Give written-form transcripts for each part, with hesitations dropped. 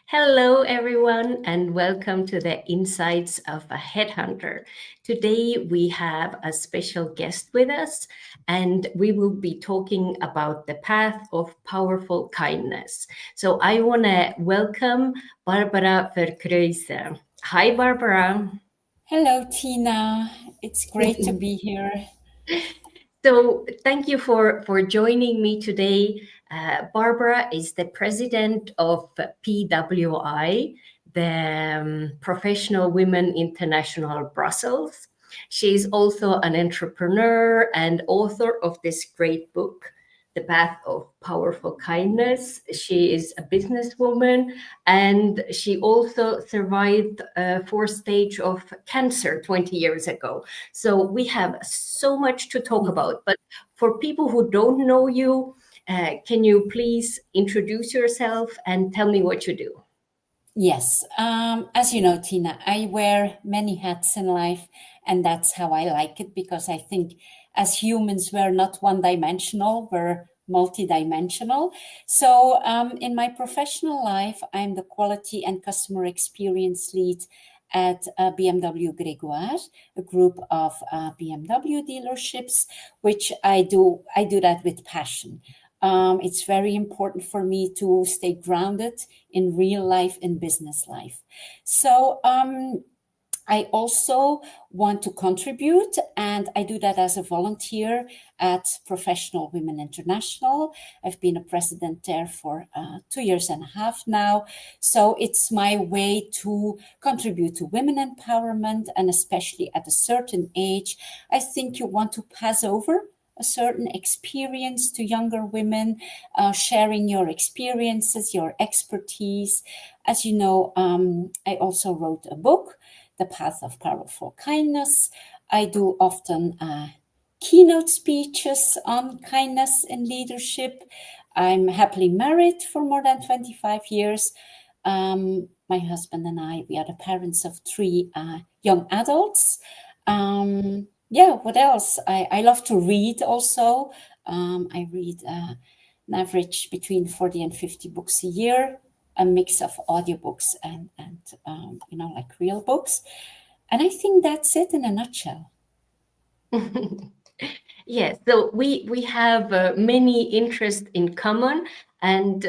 Hello, everyone, and welcome to the Insights of a Headhunter. Today, we have a special guest with us, and we will be talking about the path of powerful kindness. So, I want to welcome Barbara Vercruysse. Hi, Barbara. Hello, Tiina. It's great to be here. So, thank you for joining me today. Barbara is the president of PWI, the Professional Women International Brussels. She is also an entrepreneur and author of this great book, The Path of Powerful Kindness. She is a businesswoman and she also survived a fourth stage of cancer 20 years ago. So we have so much to talk about. But for people who don't know you, can you please introduce yourself and tell me what you do? Yes, as you know, Tiina, I wear many hats in life, and that's how I like it because I think as humans, we're not one dimensional, we're multidimensional. So, in my professional life, I'm the quality and customer experience lead at BMW Grégoire, a group of BMW dealerships, which I do that with passion. It's very important for me to stay grounded in real life and business life. So I also want to contribute, and I do that as a volunteer at Professional Women International. I've been a president there for 2 years and a half now. So it's my way to contribute to women empowerment, and especially at a certain age, I think you want to pass over a certain experience to younger women, sharing your experiences, your expertise. As you know, I also wrote a book, The Path of Powerful Kindness. I do often keynote speeches on kindness and leadership. I'm happily married for more than 25 years. My husband and I, we are the parents of three young adults. What else? I love to read also. I read an average between 40 and 50 books a year, a mix of audiobooks and like real books. And I think that's it in a nutshell. Yes, so we have many interests in common, and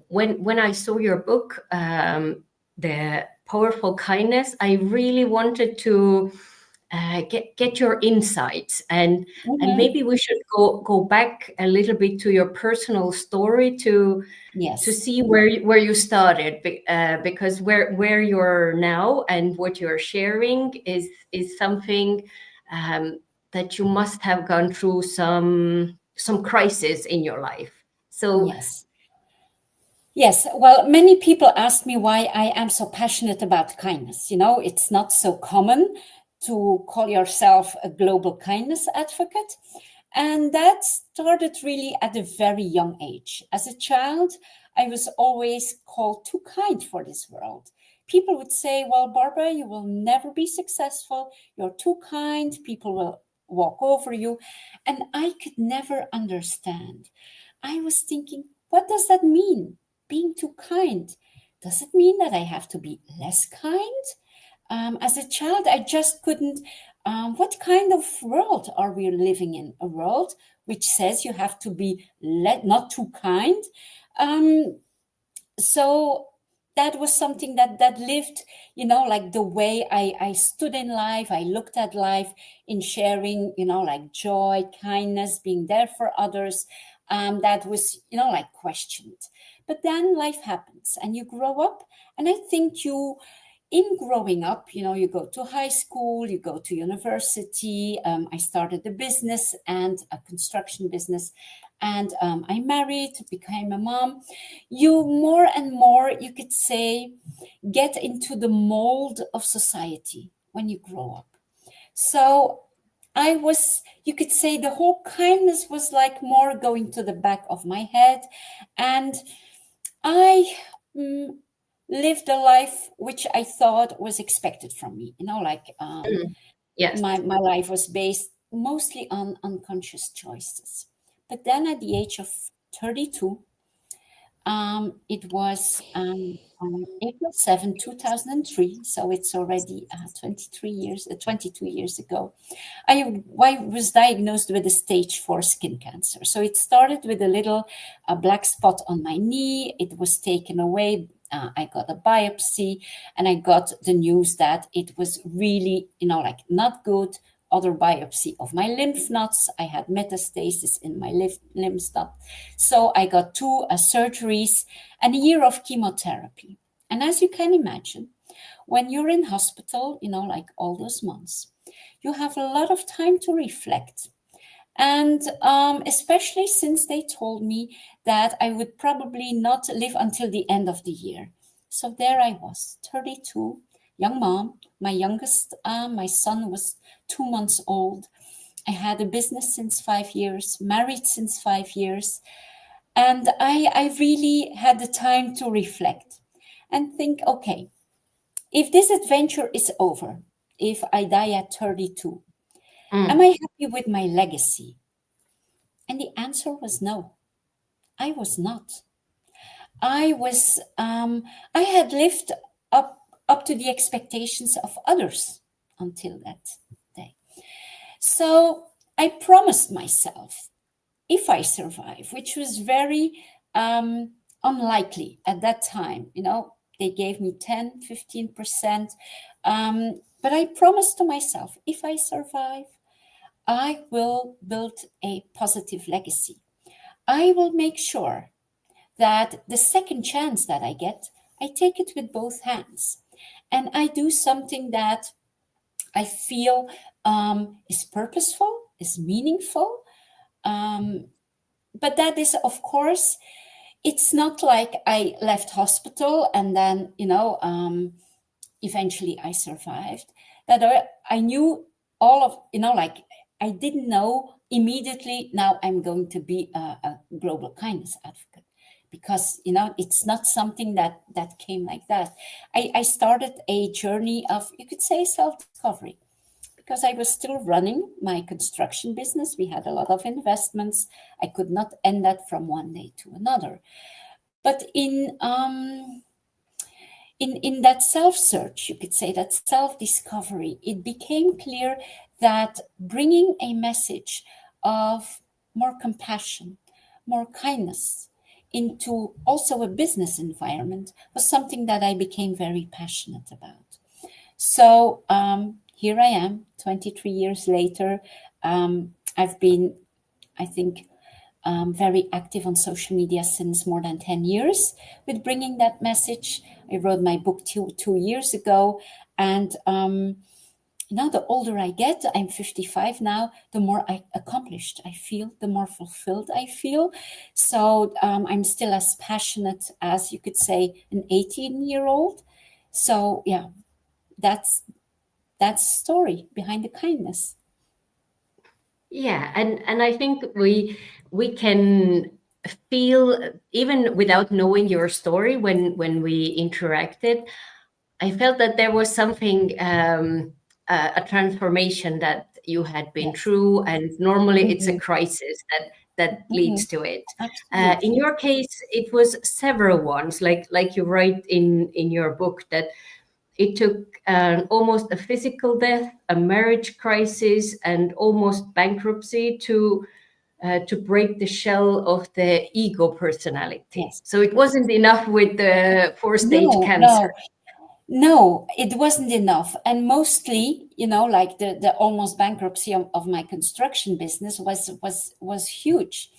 when I saw your book, The Powerful Kindness, I really wanted to get your insights, and maybe we should go back a little bit to your personal story to Yes. see where you started, because where you're now and what you're sharing is something that you must have gone through some crisis in your life. So Yes. Yes. Well, many people ask me why I am so passionate about kindness. You know, it's not so common to call yourself a global kindness advocate. And that started really at a very young age. As a child, I was always called too kind for this world. People would say, well, Barbara, you will never be successful. You're too kind. People will walk over you. And I could never understand. I was thinking, what does that mean? Being too kind? Does it mean that I have to be less kind? As a child, I just couldn't. What kind of world are we living in? A world which says you have to be not too kind. So that was something that lived, like the way I stood in life. I looked at life in sharing, like joy, kindness, being there for others. That was, like questioned. But then life happens and you grow up. And I think in growing up, you go to high school, you go to university. I started a business and a construction business, and I married, became a mom. You more and more, you could say, get into the mold of society when you grow up. So you could say the whole kindness was like more going to the back of my head. And I lived a life which I thought was expected from me. yes. My life was based mostly on unconscious choices. But then at the age of 32, It was on April 7, 2003, so it's already 22 years ago. I was diagnosed with a stage 4 skin cancer. So it started with a little black spot on my knee. It was taken away. I got a biopsy, and I got the news that it was really, like not good. Other biopsy of my lymph nodes. I had metastasis in my lymph node. So I got 2 surgeries and a year of chemotherapy. And as you can imagine, when you're in hospital, like all those months, you have a lot of time to reflect. And especially since they told me that I would probably not live until the end of the year. So there I was, 32, young mom. My youngest, my son was 2 months old. I had a business since 5 years, married since 5 years. And I really had the time to reflect and think, okay, if this adventure is over, if I die at 32, am I happy with my legacy? And the answer was no. I was not. I had lived up to the expectations of others until that day. So I promised myself, if I survive, which was very unlikely at that time, they gave me 10, 15%. But I promised to myself, if I survive, I will build a positive legacy. I will make sure that the second chance that I get, I take it with both hands. And I do something that I feel is purposeful, is meaningful. But that is, of course, it's not like I left hospital and then, eventually I survived. That I knew all of, like I didn't know immediately, now I'm going to be a global kindness advocate. Because, it's not something that came like that. I started a journey of, you could say, self-discovery. Because I was still running my construction business. We had a lot of investments. I could not end that from one day to another. But in that self-search, you could say, that self-discovery, it became clear that bringing a message of more compassion, more kindness into also a business environment was something that I became very passionate about. So here I am, 23 years later. I've been, I think, very active on social media since more than 10 years with bringing that message. I wrote my book 2 years ago. And the older I get, I'm 55 now, the more accomplished I feel, the more fulfilled I feel. So I'm still as passionate as, you could say, an 18-year-old. So yeah, that's the story behind the kindness. Yeah, and I think we can feel, even without knowing your story, when we interacted, I felt that there was something, a transformation that you had been through, and normally it's a crisis that leads to it. In your case, it was several ones, like you write in your book, that it took almost a physical death, a marriage crisis, and almost bankruptcy to break the shell of the ego personality. Yes. So it wasn't enough with the 4-stage cancer. No, it wasn't enough. And mostly, like the almost bankruptcy of my construction business was huge,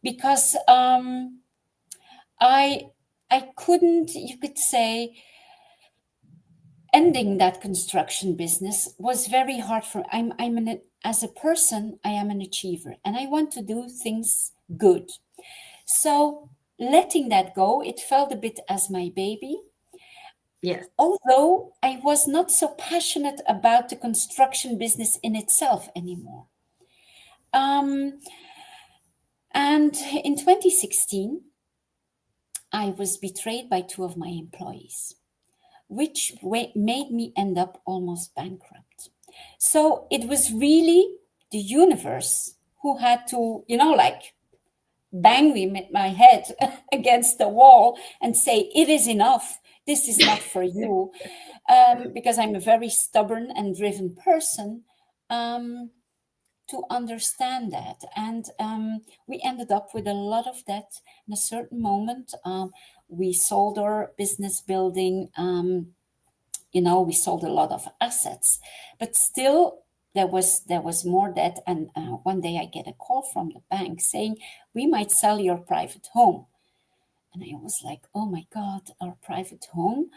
because I couldn't, you could say, ending that construction business was very hard for. As a person, I am an achiever, and I want to do things good. So letting that go, it felt a bit as my baby. Yes. Although I was not so passionate about the construction business in itself anymore. And in 2016, I was betrayed by 2 of my employees, which made me end up almost bankrupt. So it was really the universe who had to, bang me with my head against the wall and say, it is enough. This is not for you. Because I'm a very stubborn and driven person, to understand that. And we ended up with a lot of debt. In a certain moment, we sold our business building. We sold a lot of assets, but still there was more debt. And one day I get a call from the bank saying, we might sell your private home. And I was like, oh my God, our private home.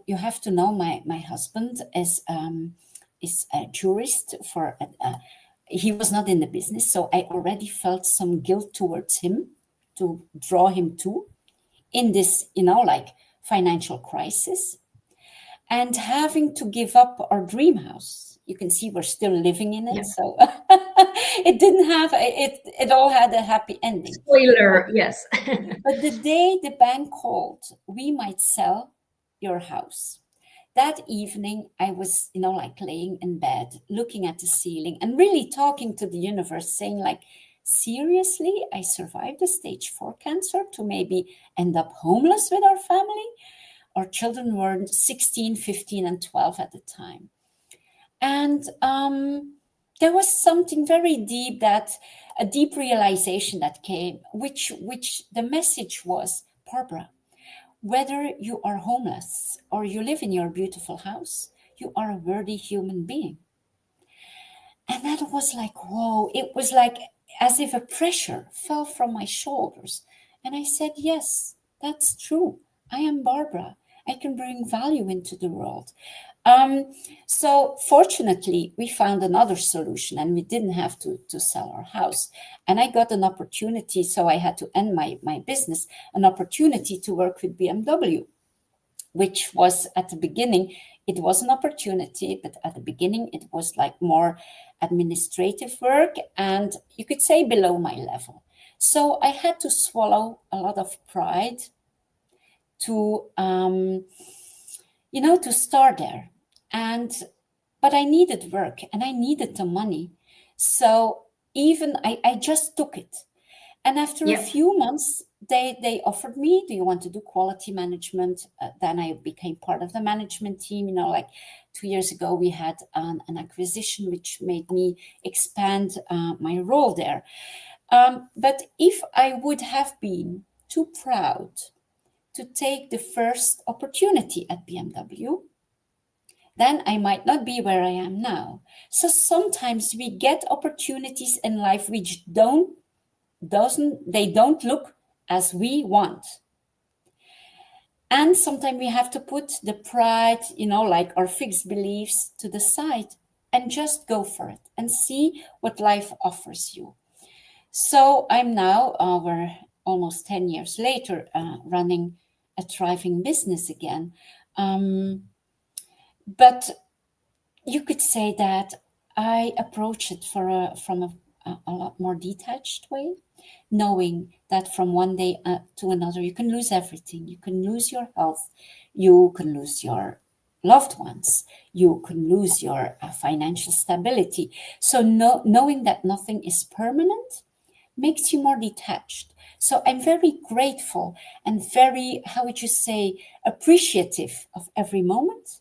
You have to know, my husband is a jurist he was not in the business, so I already felt some guilt towards him to draw him to in this, financial crisis. And having to give up our dream house. You can see we're still living in it. Yeah. So it didn't have, it all had a happy ending. Spoiler, yes. But the day the bank called, we might sell your house. That evening, I was, laying in bed, looking at the ceiling and really talking to the universe, saying like, seriously, I survived a stage 4 cancer to maybe end up homeless with our family? Our children were 16, 15, and 12 at the time. And there was something very deep, a deep realization that came, which the message was, Barbara, whether you are homeless or you live in your beautiful house, you are a worthy human being. And that was like, whoa, it was like as if a pressure fell from my shoulders. And I said, yes, that's true. I am Barbara. I can bring value into the world. So fortunately, we found another solution and we didn't have to sell our house. And I got an opportunity, so I had to end my business, an opportunity to work with BMW, which was at the beginning, it was an opportunity, but at the beginning it was like more administrative work and you could say below my level. So I had to swallow a lot of pride to to start there. But I needed work and I needed the money. So even I just took it. And after a few months, they offered me, do you want to do quality management? Then I became part of the management team. Like 2 years ago, we had an acquisition, which made me expand my role there. But if I would have been too proud to take the first opportunity at BMW, then I might not be where I am now. So sometimes we get opportunities in life which don't look as we want. And sometimes we have to put the pride, like our fixed beliefs to the side and just go for it and see what life offers you. So I'm now, we're almost 10 years later, running a thriving business again. But you could say that I approach it from a lot more detached way, knowing that from one day to another, you can lose everything. You can lose your health. You can lose your loved ones. You can lose your financial stability. So knowing that nothing is permanent makes you more detached. So I'm very grateful and very, how would you say, appreciative of every moment,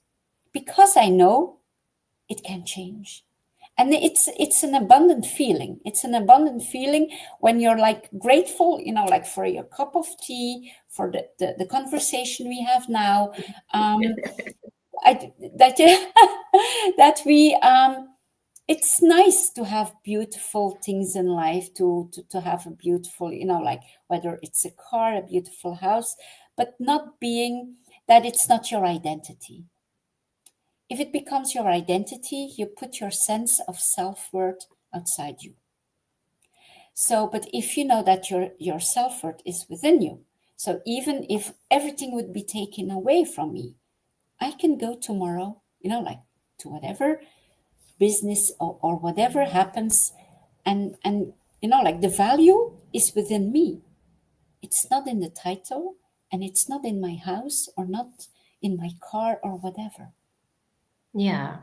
because I know it can change. And it's an abundant feeling. It's an abundant feeling when you're like grateful, like for your cup of tea, for the conversation we have now. That we it's nice to have beautiful things in life, to have a beautiful, like whether it's a car, a beautiful house, but not being that it's not your identity. If it becomes your identity, you put your sense of self-worth outside you. So, but if you know that your self-worth is within you, so even if everything would be taken away from me, I can go tomorrow, like to whatever business or whatever happens, and like the value is within me. It's not in the title, and it's not in my house or not in my car or whatever. Yeah,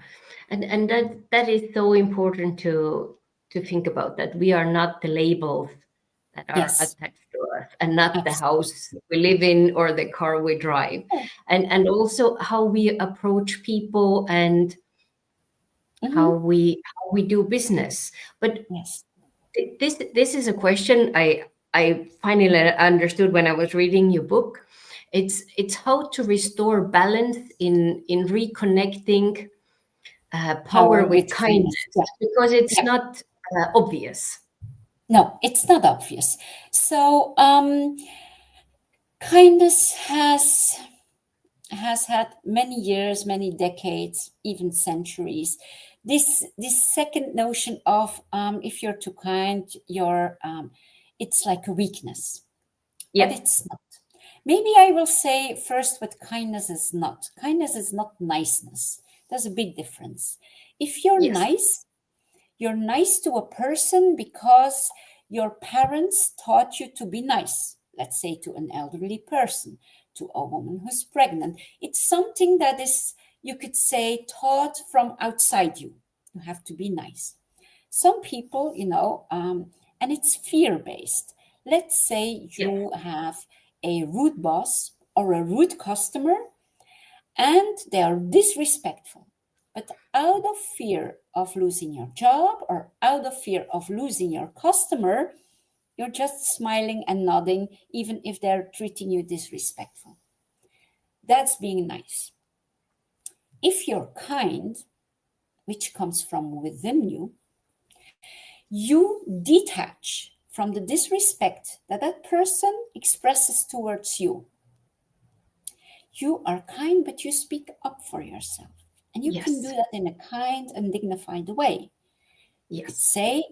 and that is so important to think about, that we are not the labels that are Yes, attached to us, and not the absolutely. house we live in or the car we drive. And also how we approach people and Mhm. how we do business. But Yes. this is a question I finally understood when I was reading your book. It's how to restore balance in reconnecting power Power with with kindness. Yeah. kindness, because it's Yeah. not obvious. No, it's not obvious. So kindness has had many years, many decades, even centuries. This second notion of if you're too kind, you're it's like a weakness, but Yeah. it's not. Maybe I will say first what kindness is not. Kindness is not niceness. There's a big difference. If Yes. you're nice to a person because your parents taught you to be nice. Let's say to an elderly person, to a woman who's pregnant. It's something that is, you could say, taught from outside you. You have to be nice. Some people, and it's fear based. Let's say Yeah. you have a rude boss or a rude customer and they are disrespectful. But out of fear of losing your job or out of fear of losing your customer, you're just smiling and nodding, even if they're treating you disrespectful. That's being nice. If you're kind, which comes from within you, you detach from the disrespect that that person expresses towards you. You are kind, but you speak up for yourself. And you can do Yes. that in a kind and dignified way. You could Yes. say,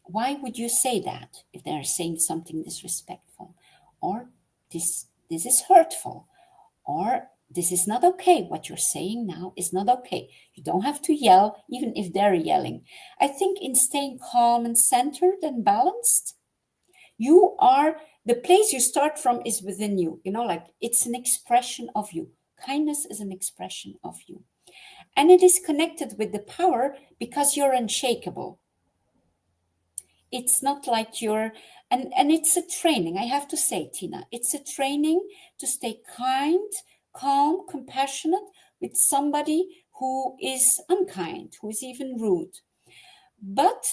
why would you say that if they're saying something disrespectful? Or this is hurtful. Or this is not okay. What you're saying now is not okay. You don't have to yell, even if they're yelling. I think in staying calm and centered and balanced, you are the place you start from is within you. Like it's an expression of you. Kindness is an expression of you. And it is connected with the power because you're unshakable. It's not like you're, and it's a training. I have to say, Tiina, it's a training to stay kind, calm, compassionate with somebody who is unkind, who is even rude. But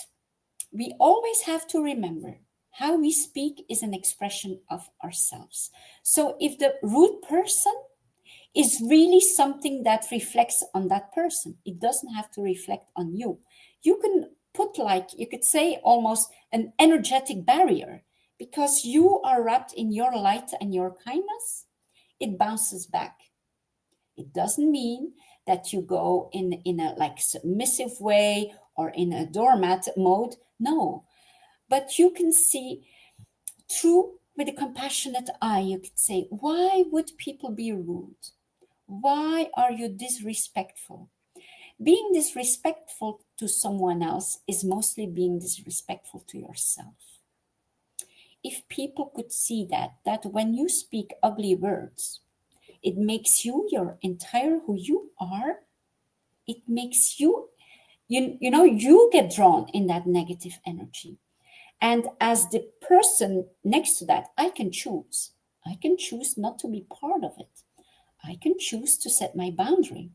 we always have to remember how we speak is an expression of ourselves. So if the rude person is really something that reflects on that person, it doesn't have to reflect on you. You can put, like, you could say, almost an energetic barrier because you are wrapped in your light and your kindness. It bounces back. It doesn't mean that you go in a like submissive way or in a doormat mode. No, but you can see through with a compassionate eye. You could say, why would people be rude? Why are you disrespectful? Being disrespectful to someone else is mostly being disrespectful to yourself. If people could see that when you speak ugly words, it makes you your entire who you are, it makes you get drawn in that negative energy. And as the person next to that, I can choose. I can choose not to be part of it. I can choose to set my boundary.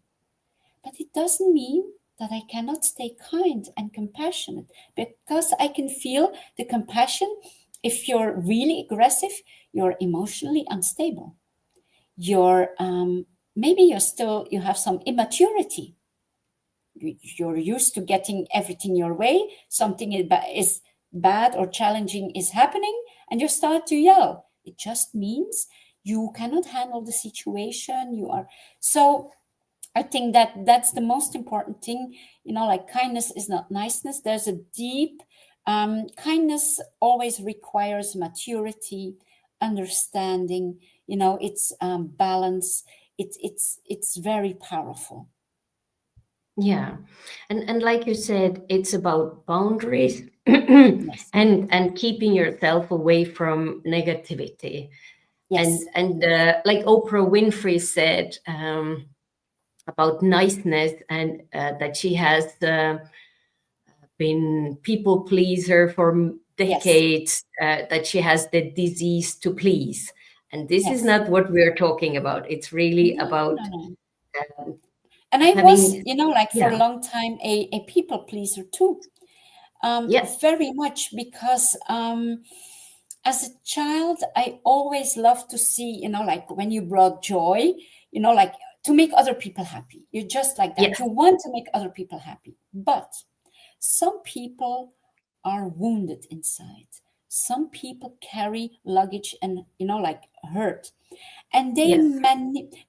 But it doesn't mean that I cannot stay kind and compassionate because I can feel the compassion. If you're really aggressive, you're emotionally unstable. You're maybe you have some immaturity. You're used to getting everything your way. Something is bad or challenging is happening, and you start to yell. It just means you cannot handle the situation. You are so. I think that that's the most important thing. Like kindness is not niceness. There's a deep kindness always requires maturity, understanding. It's balance. It's very powerful. Yeah. And like you said, it's about boundaries Yes. and keeping yourself away from negativity. And Yes. and like Oprah Winfrey said about niceness, and that she has been people pleaser for decades that she has the disease to please. And this is Yes. not what we're talking about. It's really No, about no. um, And I was, having, like for a yeah, long time, a people pleaser too. yeah, Very much because as a child, I always loved to see, like when you brought joy, like to make other people happy. You're just like yeah, that. You want to make other people happy. But some people are wounded inside. Some people carry luggage and, like hurt. And yes,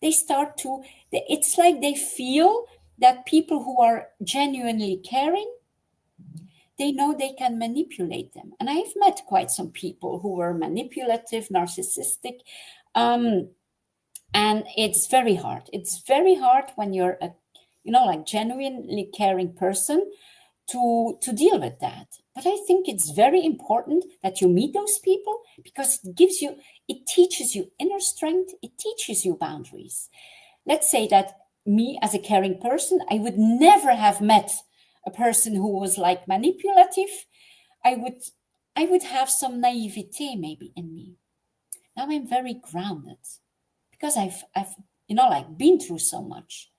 they start to, it's like they feel that people who are genuinely caring, they know they can manipulate them. And I've met quite some people who were manipulative, narcissistic. And it's very hard. It's very hard when you're a, like genuinely caring person to deal with that. But I think it's very important that you meet those people because it teaches you inner strength. It teaches you boundaries. Let's say that me as a caring person, I would never have met a person who was like manipulative. I would have some naivete maybe in me. Now I'm very grounded because I've like been through so much.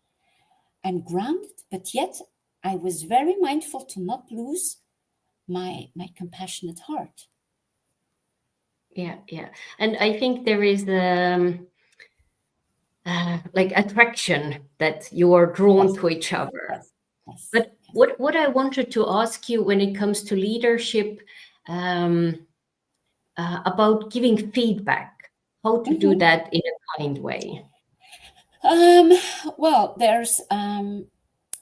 I'm grounded, but yet I was very mindful to not lose my compassionate heart. yeah, yeah. And I think there is like attraction that you are drawn Yes, to each other. yes, yes, But yes. what I wanted to ask you when it comes to leadership, um, about giving feedback, how to do Mhm. that in a kind way. Um, well,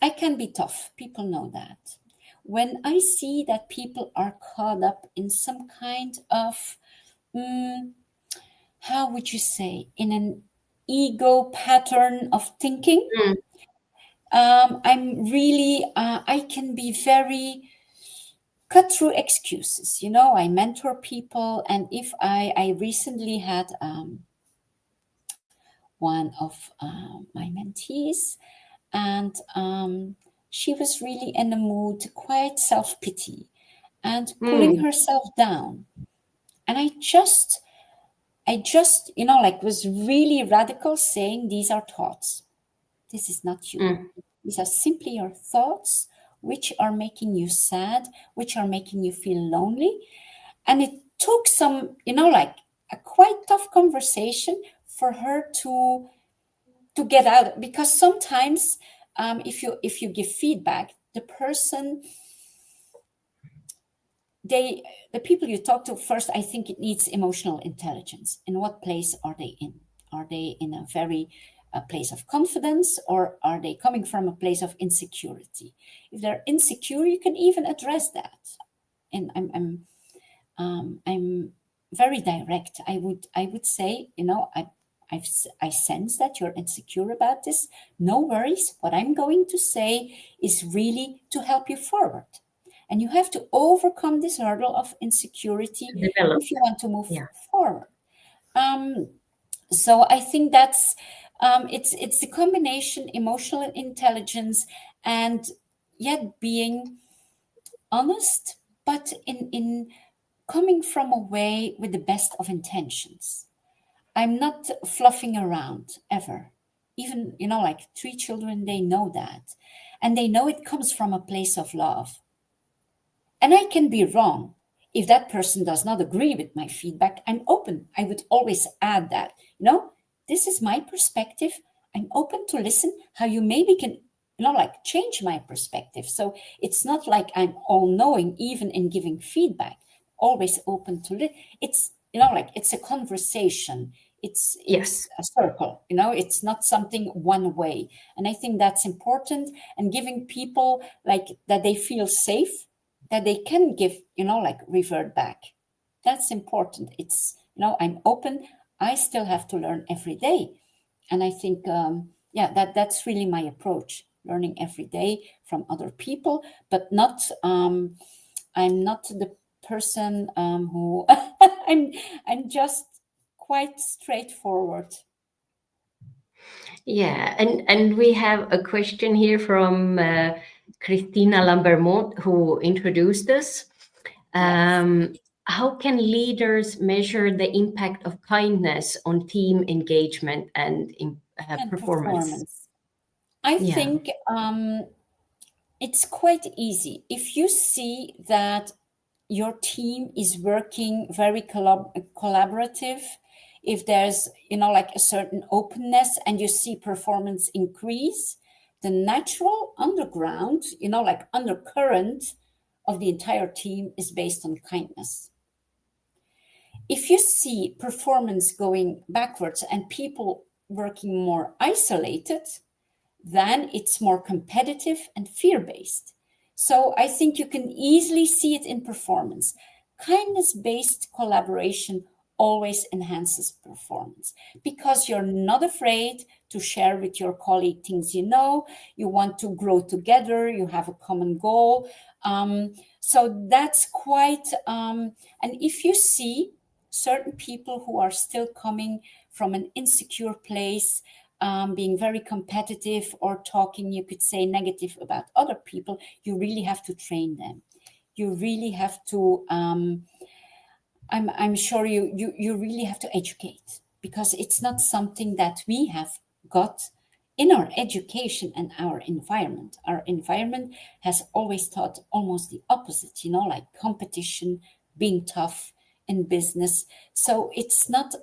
I can be tough. People know that. When I see that people are caught up in some kind of, mm, how would you say, in an ego pattern of thinking, Mm, I can be very cut through excuses. I mentor people, and if I recently had one of my mentees, and she was really in a mood, quite self pity, and pulling mm, herself down. And I just, like was really radical, saying these are thoughts. This is not you. mm, These are simply your thoughts, which are making you sad, which are making you feel lonely. And it took some, like a quite tough conversation for her to get out, because sometimes if you give feedback, the person, they the people you talk to first, I think it needs emotional intelligence. In what place are they in? Are they in a very a place of confidence, or are they coming from a place of insecurity? If they're insecure, you can even address that. And I'm very direct. I would say, I sense that you're insecure about this. No worries. What I'm going to say is really to help you forward. And you have to overcome this hurdle of insecurity to develop. if you want to move Yeah. forward. Um, so I think that's it's the combination emotional intelligence and yet being honest, but in coming from a way with the best of intentions. I'm not fluffing around ever. Even, like 3 children, they know that. And they know it comes from a place of love. And I can be wrong. If that person does not agree with my feedback, I'm open. I would always add that, this is my perspective. I'm open to listen how you maybe can, like change my perspective. So it's not like I'm all knowing, even in giving feedback, always open to it's, like it's a conversation. It's Yes. a circle, it's not something one way. And I think that's important. And giving people like that they feel safe, that they can give, like revert back. That's important. It's, I'm open. I still have to learn every day. And I think, yeah, that's really my approach, learning every day from other people, but not, I'm not the person who, I'm, I'm just quite straightforward. Yeah. And we have a question here from Christina Lambermont, who introduced us. How can leaders measure the impact of kindness on team engagement and performance? I think it's quite easy. If you see that your team is working very collaborative, if there's, like a certain openness and you see performance increase, the natural underground, like undercurrent of the entire team is based on kindness. If you see performance going backwards and people working more isolated, then it's more competitive and fear-based. So I think you can easily see it in performance. Kindness-based collaboration always enhances performance because you're not afraid to share with your colleague things you want to grow together, you have a common goal. So that's quite, and if you see certain people who are still coming from an insecure place, being very competitive or talking, you could say, negative about other people, you really have to train them. You really have to, I'm sure you really have to educate, because it's not something that we have got in our education and our environment. Our environment has always taught almost the opposite, like competition, being tough in business. So it's not,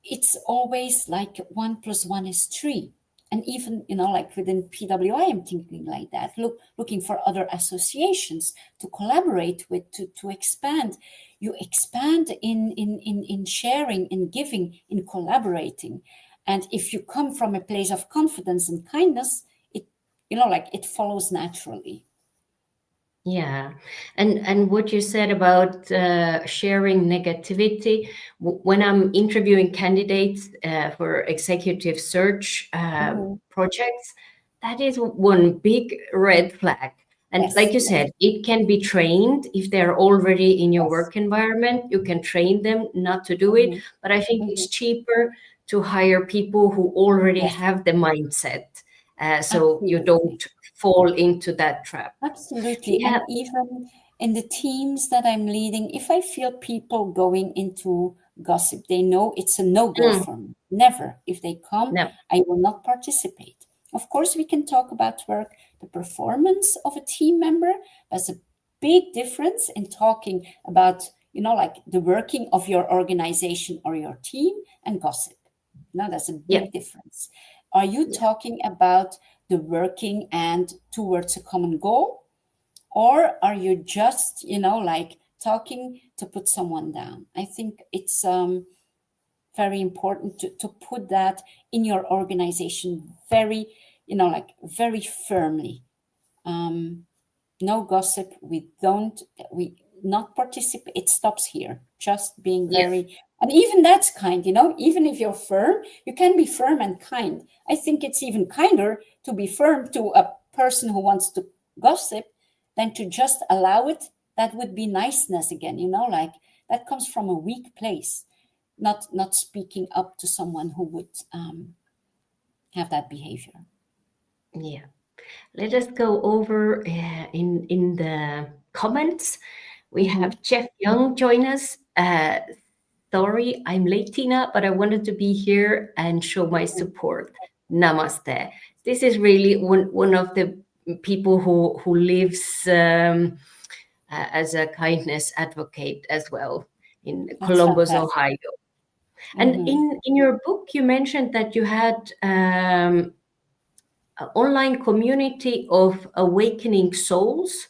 it's always like 1 + 1 is 3. And even, like within PWI, I'm thinking like that, looking for other associations to collaborate with, to expand. You expand in sharing, in giving, in collaborating. And if you come from a place of confidence and kindness, it, like it follows naturally. Yeah, and what you said about sharing negativity, when I'm interviewing candidates for executive search projects, that is one big red flag. And like you said, it can be trained if they're already in your work environment. You can train them not to do it, but I think it's cheaper to hire people who already have the mindset, so you don't fall into that trap. Absolutely. And even in the teams that I'm leading, if I feel people going into gossip, they know it's a no-go for me. Never. If they come, I will not participate. Of course, we can talk about work, the performance of a team member. There's a big difference in talking about, like the working of your organization or your team and gossip. There's a big difference. Are you talking about the working and towards a common goal? Or are you just, like talking to put someone down? I think it's very important to put that in your organization very, like very firmly. No gossip. We not participate. It stops here. Just being very, and even that's kind, even if you're firm, you can be firm and kind. I think it's even kinder to be firm to a person who wants to gossip than to just allow it. That would be niceness again, like that comes from a weak place, not speaking up to someone who would have that behavior. Yeah. Let us go over in the comments. We have Jeff Young join us. Sorry, I'm late, Tiina, but I wanted to be here and show my support. Namaste. This is really one of the people who lives as a kindness advocate as well in Columbus, Ohio. And in your book, you mentioned that you had an online community of awakening souls.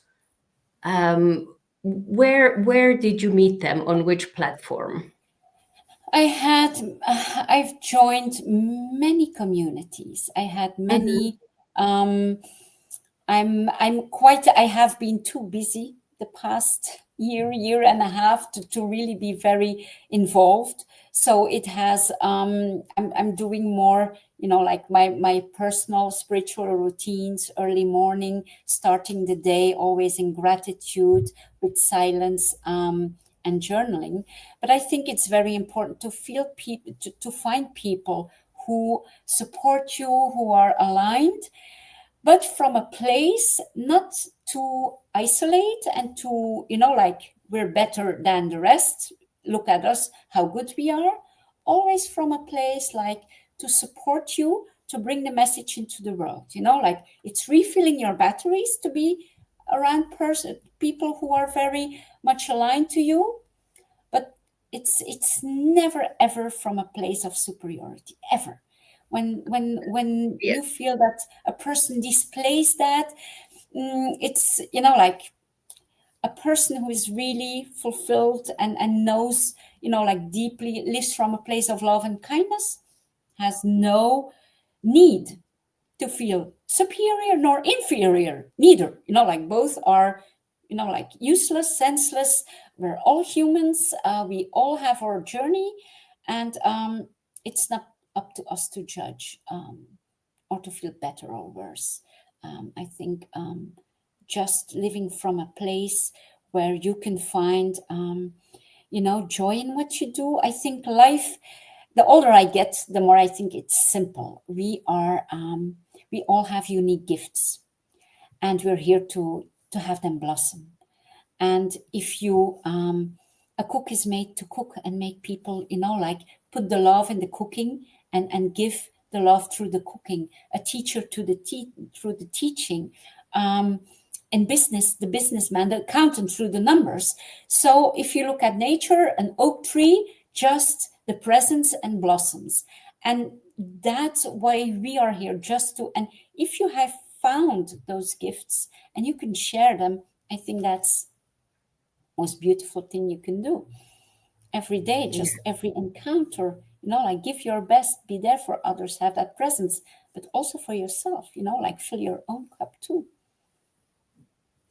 Where did you meet them? On which platform? I've joined many communities. I had many. I have been too busy the past year and a half to really be very involved. So it has, I'm doing more, like my personal spiritual routines, early morning, starting the day, always in gratitude with silence, and journaling. But I think it's very important to feel people, to find people who support you, who are aligned, but from a place not to isolate and to, like we're better than the rest. Look at us, how good we are. Always from a place like to support you, to bring the message into the world, like it's refilling your batteries to be around people who are very much aligned to you. But it's never ever from a place of superiority, ever. When Yes. you feel that a person displays that, it's like a person who is really fulfilled and knows, like deeply lives from a place of love and kindness, has no need to feel superior nor inferior, neither. Like both are, like useless, senseless. We're all humans. We all have our journey, and it's not up to us to judge or to feel better or worse. I think just living from a place where you can find, joy in what you do. I think life, the older I get, the more I think it's simple. We all have unique gifts, and we're here to have them blossom. And if you, a cook is made to cook and make people, like put the love in the cooking and give the love through the cooking. A teacher through the teaching. In business, the businessman, the accountant through the numbers. So if you look at nature, an oak tree, just the presence and blossoms. And that's why we are here, just to, and if you have found those gifts and you can share them, I think that's most beautiful thing you can do. Every day, just every encounter, like give your best, be there for others, have that presence, but also for yourself, like fill your own cup too.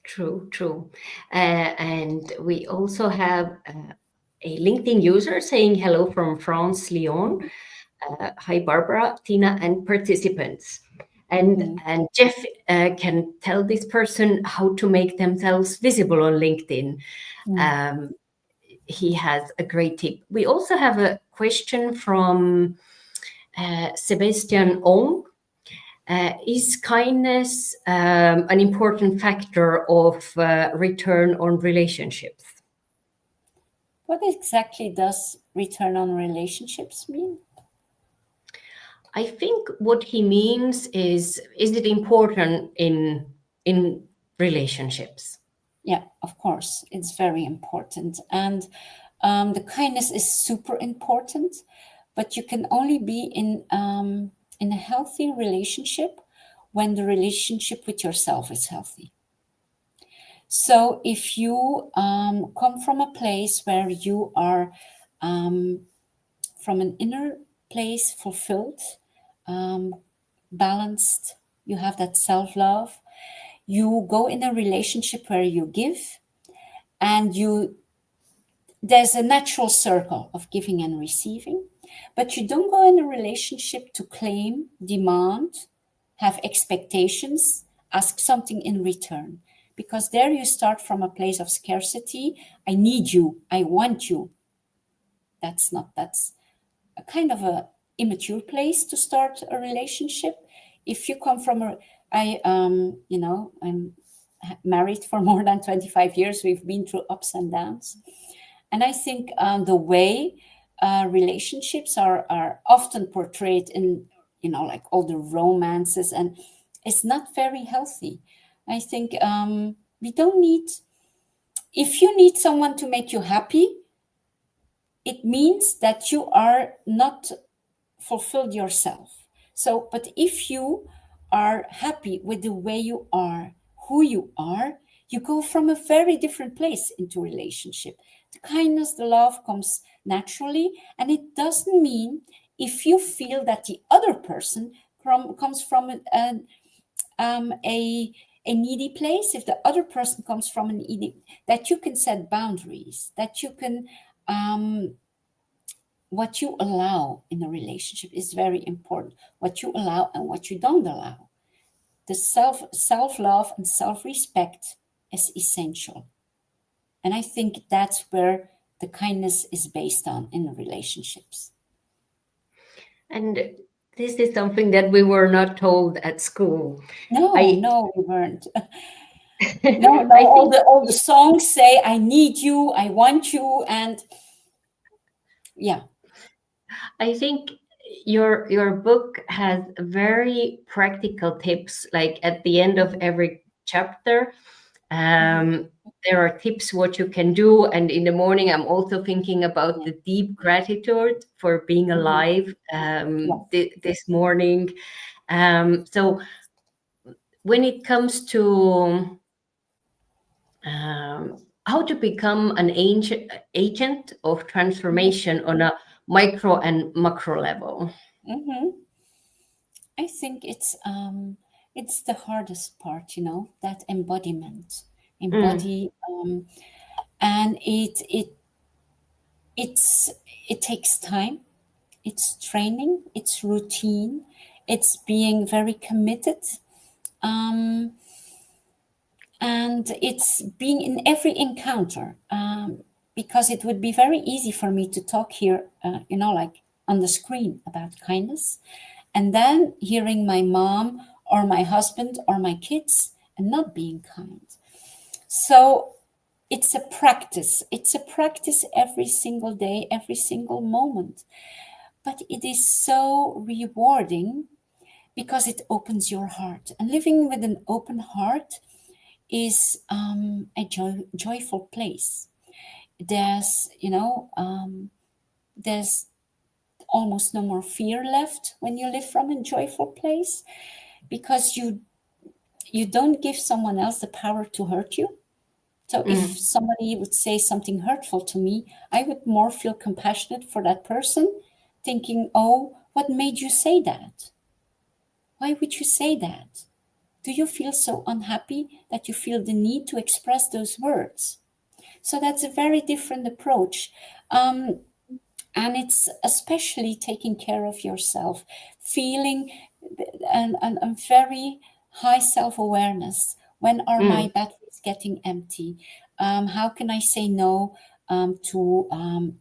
True. And we also have a LinkedIn user saying hello from France, Lyon. Hi, Barbara, Tiina, and participants. And Jeff can tell this person how to make themselves visible on LinkedIn. He has a great tip. We also have a question from Sebastian Ong. Is kindness an important factor of return on relationships? What exactly does return on relationships mean? I think what he means is it important in relationships? Yeah, of course, it's very important. And the kindness is super important, but you can only be in a healthy relationship when the relationship with yourself is healthy. So if you come from a place where you are from an inner place fulfilled, balanced, you have that self-love, you go in a relationship where you give, and there's a natural circle of giving and receiving, but you don't go in a relationship to claim, demand, have expectations, ask something in return, because there you start from a place of scarcity. I need you, I want you. That's a kind of a immature place to start a relationship. If you come from I'm married for more than 25 years. We've been through ups and downs. And I think the way relationships are often portrayed in, like all the romances, and it's not very healthy. I think we don't need, if you need someone to make you happy, it means that you are not fulfilled yourself. So, but if you are happy with the way you are, who you are, you go from a very different place into relationship. The kindness, the love comes naturally, and it doesn't mean if you feel that the other person comes from a needy place, if the other person comes from an needy, that you can set boundaries, that you can what you allow in a relationship is very important. What you allow and what you don't allow. The self-love and self-respect is essential. And I think that's where the kindness is based on in relationships. And this is something that we were not told at school. No, we weren't. No, no, I think all the songs say, I need you, I want you, and yeah. I think your book has very practical tips. Like at the end of every chapter, there are tips what you can do. And in the morning, I'm also thinking about the deep gratitude for being alive this morning. So when it comes to how to become an agent of transformation on a micro and macro level. I think it's the hardest part, that embodiment, embody, and it's it takes time. It's training. It's routine. It's being very committed. And it's being in every encounter, because it would be very easy for me to talk here, like on the screen about kindness, and then hearing my mom or my husband or my kids and not being kind. So it's a practice. It's a practice every single day, every single moment. But it is so rewarding because it opens your heart. And living with an open heart is a joyful place. There's, there's almost no more fear left when you live from a joyful place, because you don't give someone else the power to hurt you. So if somebody would say something hurtful to me, I would more feel compassionate for that person, thinking, oh, what made you say that? Why would you say that? Do you feel so unhappy that you feel the need to express those words? So that's a very different approach. And it's especially taking care of yourself, feeling and very high self-awareness. When are my batteries getting empty? How can I say no to,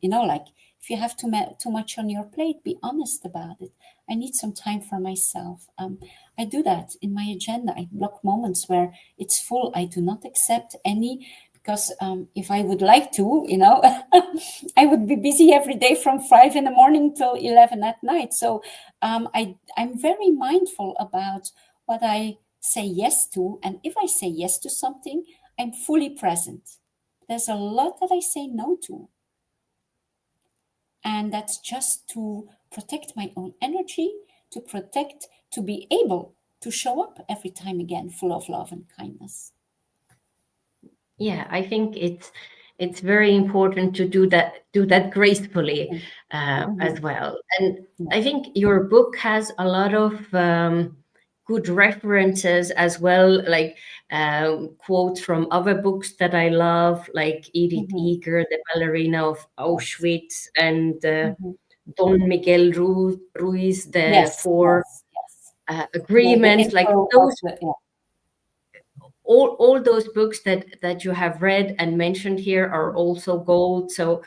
like if you have too much on your plate, be honest about it. I need some time for myself. I do that in my agenda. I block moments where it's full. I do not accept any, because if I would like to, I would be busy every day from 5 in the morning till 11 at night. So I'm very mindful about what I say yes to. And if I say yes to something, I'm fully present. There's a lot that I say no to. And that's just to protect my own energy, to be able to show up every time again, full of love and kindness. Yeah, I think it's very important to do that gracefully as well. And I think your book has a lot of good references as well, like quotes from other books that I love, like Edith Eger, The Ballerina of Auschwitz, and Don Miguel Ruiz, the Four Agreements, like those. All those books that you have read and mentioned here are also gold. So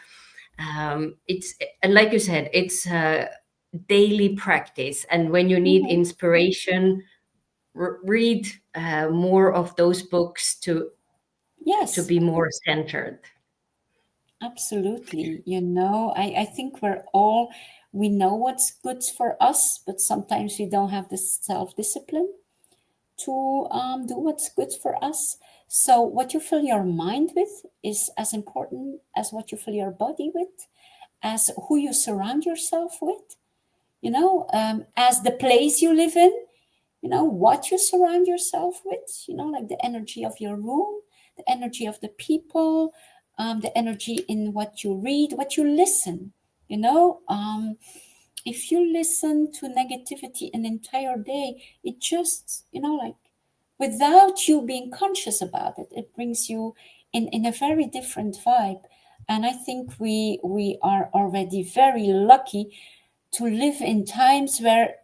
it's, and like you said, it's daily practice. And when you need inspiration, read more of those books to be more centered. Absolutely. I think we know what's good for us, but sometimes we don't have the self-discipline to do what's good for us. So what you fill your mind with is as important as what you fill your body with, as who you surround yourself with, as the place you live in, what you surround yourself with, like the energy of your room, the energy of the people, the energy in what you read, what you listen, if you listen to negativity an entire day, it just, like without you being conscious about it, it brings you in a very different vibe. And I think we are already very lucky to live in times where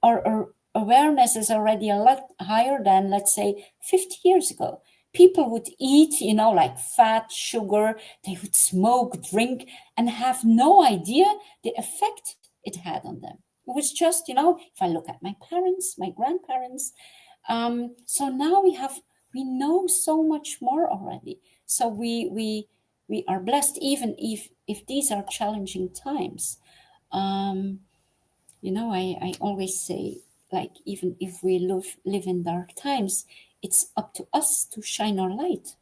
our awareness is already a lot higher than, let's say, 50 years ago. People would eat, like fat, sugar, they would smoke, drink, and have no idea the effect it had on them. It was just, if I look at my parents, my grandparents. So now we have we know so much more already. So we are blessed, even if these are challenging times. I always say, like, even if we live in dark times, it's up to us to shine our light.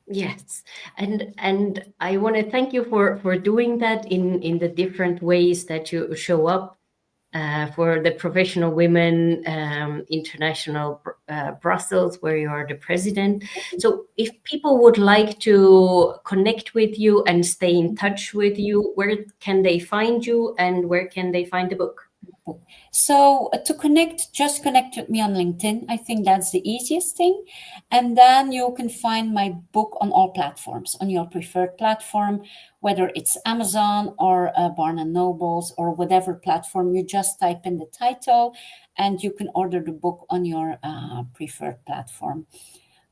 Yes, and I want to thank you for doing that in the different ways that you show up for the Professional Women International Brussels, where you are the president. So if people would like to connect with you and stay in touch with you, where can they find you and where can they find the book? So to connect, just connect with me on LinkedIn. I think that's the easiest thing. And then you can find my book on all platforms, on your preferred platform, whether it's Amazon or Barnes & Nobles or whatever platform. You just type in the title and you can order the book on your preferred platform.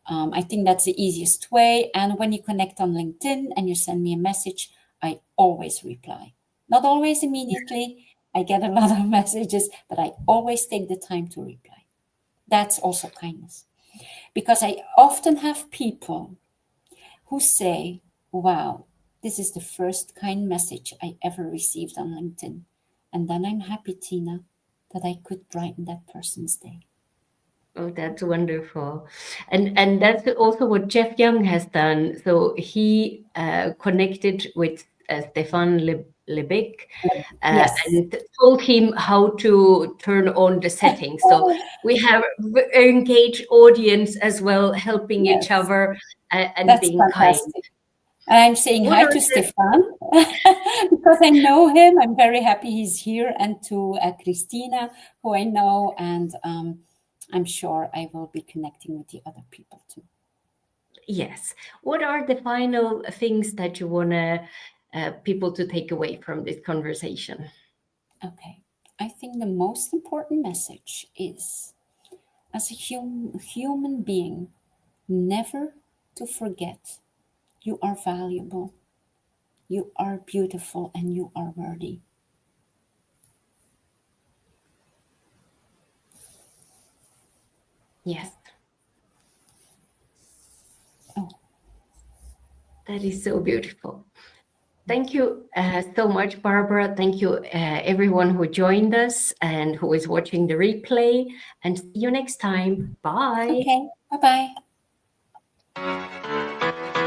I think that's the easiest way. And when you connect on LinkedIn and you send me a message, I always reply. Not always immediately. I get a lot of messages, but I always take the time to reply. That's also kindness. Because I often have people who say, wow, this is the first kind message I ever received on LinkedIn. And then I'm happy, Tiina, that I could brighten that person's day. Oh, that's wonderful. And that's also what Jeff Young has done. So he connected with Stefan Lebec Yes. and told him how to turn on the settings. So we have engaged audience as well, helping each other and That's being fantastic. kind. And I'm saying hi to Stefan because I know him. I'm very happy he's here, and to Christina, who I know, and I'm sure I will be connecting with the other people too. Yes. What are the final things that you want people to take away from this conversation? Okay. I think the most important message is, as a human being, never to forget you are valuable, you are beautiful, and you are worthy. Yes. Oh. That is so beautiful. Thank you so much, Barbara. Thank you, everyone who joined us and who is watching the replay. And see you next time. Bye. Okay. Bye-bye.